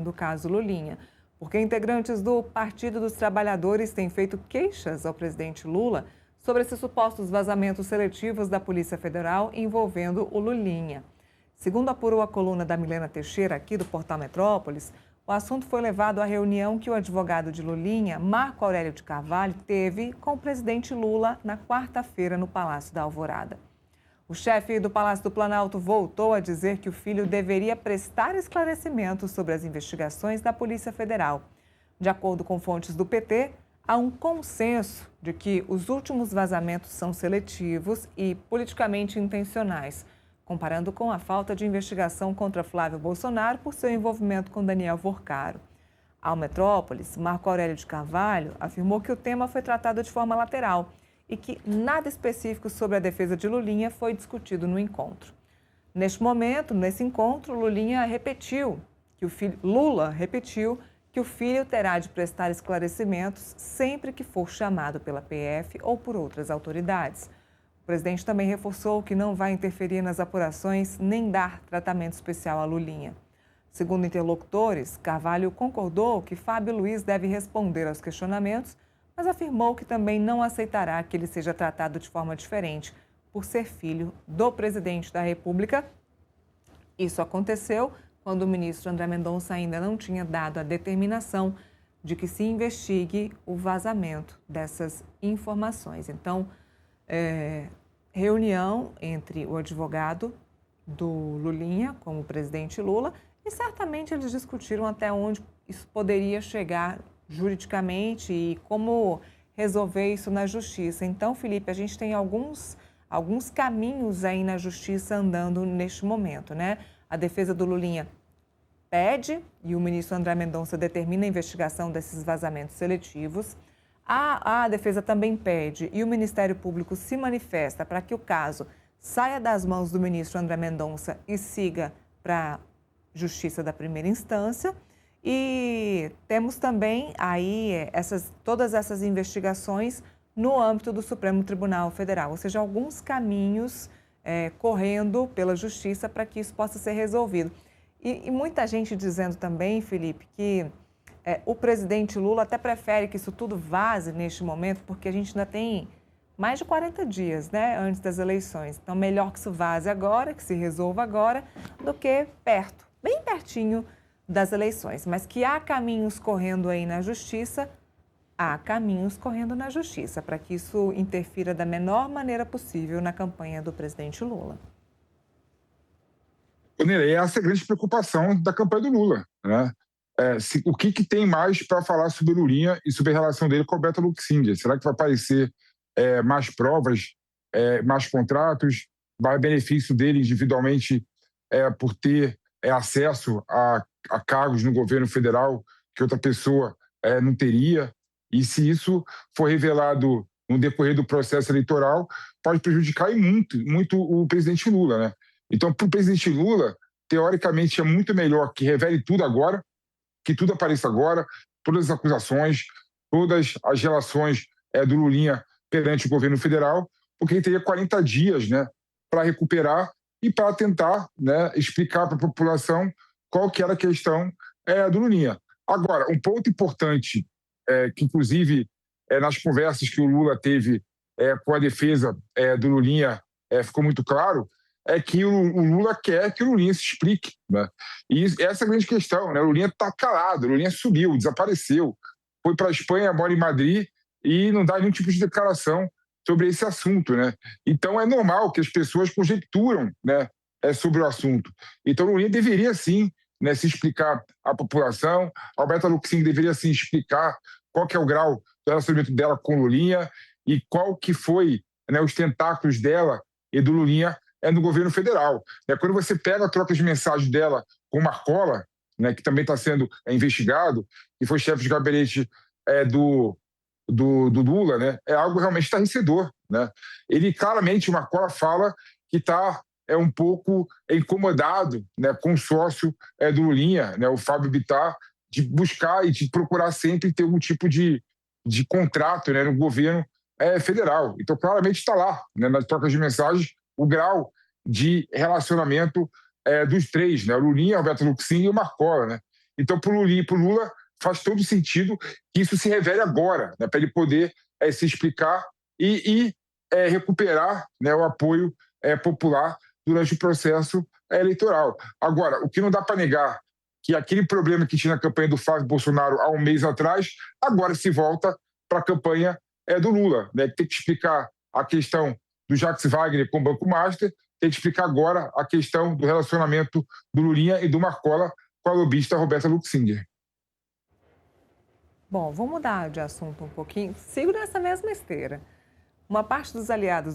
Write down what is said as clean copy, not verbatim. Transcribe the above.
do caso Lulinha, porque integrantes do Partido dos Trabalhadores têm feito queixas ao presidente Lula sobre esses supostos vazamentos seletivos da Polícia Federal envolvendo o Lulinha. Segundo apurou a coluna da Milena Teixeira, aqui do Portal Metrópolis, o assunto foi levado à reunião que o advogado de Lulinha, Marco Aurélio de Carvalho, teve com o presidente Lula na quarta-feira no Palácio da Alvorada. O chefe do Palácio do Planalto voltou a dizer que o filho deveria prestar esclarecimentos sobre as investigações da Polícia Federal. De acordo com fontes do PT, há um consenso de que os últimos vazamentos são seletivos e politicamente intencionais, comparando com a falta de investigação contra Flávio Bolsonaro por seu envolvimento com Daniel Vorcaro. Ao Metrópolis, Marco Aurélio de Carvalho afirmou que o tema foi tratado de forma lateral e que nada específico sobre a defesa de Lulinha foi discutido no encontro. Neste momento, nesse encontro, Lula repetiu que o filho terá de prestar esclarecimentos sempre que for chamado pela PF ou por outras autoridades. O presidente também reforçou que não vai interferir nas apurações nem dar tratamento especial a Lulinha. Segundo interlocutores, Carvalho concordou que Fábio Luiz deve responder aos questionamentos, mas afirmou que também não aceitará que ele seja tratado de forma diferente por ser filho do presidente da República. Isso aconteceu quando o ministro André Mendonça ainda não tinha dado a determinação de que se investigue o vazamento dessas informações. Então, reunião entre o advogado do Lulinha com o presidente Lula e certamente eles discutiram até onde isso poderia chegar juridicamente e como resolver isso na justiça. Então, Felipe, a gente tem alguns caminhos aí na justiça andando neste momento, né? A defesa do Lulinha pede e o ministro André Mendonça determina a investigação desses vazamentos seletivos. A defesa também pede e o Ministério Público se manifesta para que o caso saia das mãos do ministro André Mendonça e siga para a Justiça da Primeira Instância. E temos também aí todas essas investigações no âmbito do Supremo Tribunal Federal, ou seja, alguns caminhos correndo pela Justiça para que isso possa ser resolvido. E muita gente dizendo também, Felipe, que o presidente Lula até prefere que isso tudo vaze neste momento, porque a gente ainda tem mais de 40 dias, né, antes das eleições. Então, melhor que isso vaze agora, que se resolva agora, do que perto, bem pertinho das eleições. Mas que há caminhos correndo aí na Justiça, para que isso interfira da menor maneira possível na campanha do presidente Lula. Essa é a grande preocupação da campanha do Lula, né? O que tem mais para falar sobre o Lulinha e sobre a relação dele com o Beto Luxemburgo? Será que vai aparecer mais provas, mais contratos, mais benefício dele individualmente por ter acesso a cargos no governo federal que outra pessoa não teria? E se isso for revelado no decorrer do processo eleitoral, pode prejudicar muito, muito o presidente Lula, né? Então, para o presidente Lula, teoricamente, é muito melhor que revele tudo agora, que tudo apareça agora, todas as acusações, todas as relações do Lulinha perante o governo federal, porque ele teria 40 dias, né, para recuperar e para tentar, né, explicar para a população qual que era a questão do Lulinha. Agora, um ponto importante, que inclusive nas conversas que o Lula teve com a defesa do Lulinha ficou muito claro, é que o Lula quer que o Lulinha se explique, né? E essa é a grande questão, né? O Lulinha está calado, o Lulinha sumiu, desapareceu, foi para a Espanha, mora em Madrid e não dá nenhum tipo de declaração sobre esse assunto, né? Então é normal que as pessoas conjecturam, né, sobre o assunto. Então o Lulinha deveria sim, né, se explicar à população, a Alberta Luxemburgo deveria sim explicar qual que é o grau do relacionamento dela com o Lulinha e qual que foi, né, os tentáculos dela e do Lulinha no governo federal. Quando você pega a troca de mensagem dela com o Marcola, né, que também está sendo investigado, e foi chefe de gabinete do Lula, né, é algo realmente estarrecedor, né? Ele claramente, o Marcola fala que está um pouco incomodado, né, com o sócio do Lulinha, né, o Fábio Bittar, de buscar e de procurar sempre ter algum tipo de contrato, né, no governo federal. Então, claramente está lá, né, nas trocas de mensagens, o grau de relacionamento dos três, né? O Lulinha, Alberto Luxemburgo e o Marcola, né? Então, para o Lula, faz todo sentido que isso se revele agora, né, para ele poder se explicar e recuperar, né, o apoio popular durante o processo eleitoral. Agora, o que não dá para negar que aquele problema que tinha na campanha do Flávio Bolsonaro há um mês atrás, agora se volta para a campanha do Lula, né? Tem que explicar a questão do Jacques Wagner com o Banco Master, tem que explicar agora a questão do relacionamento do Lulinha e do Marcola com a lobista Roberta Luxinger. Bom, vamos mudar de assunto um pouquinho. Sigo nessa mesma esteira. Uma parte dos aliados do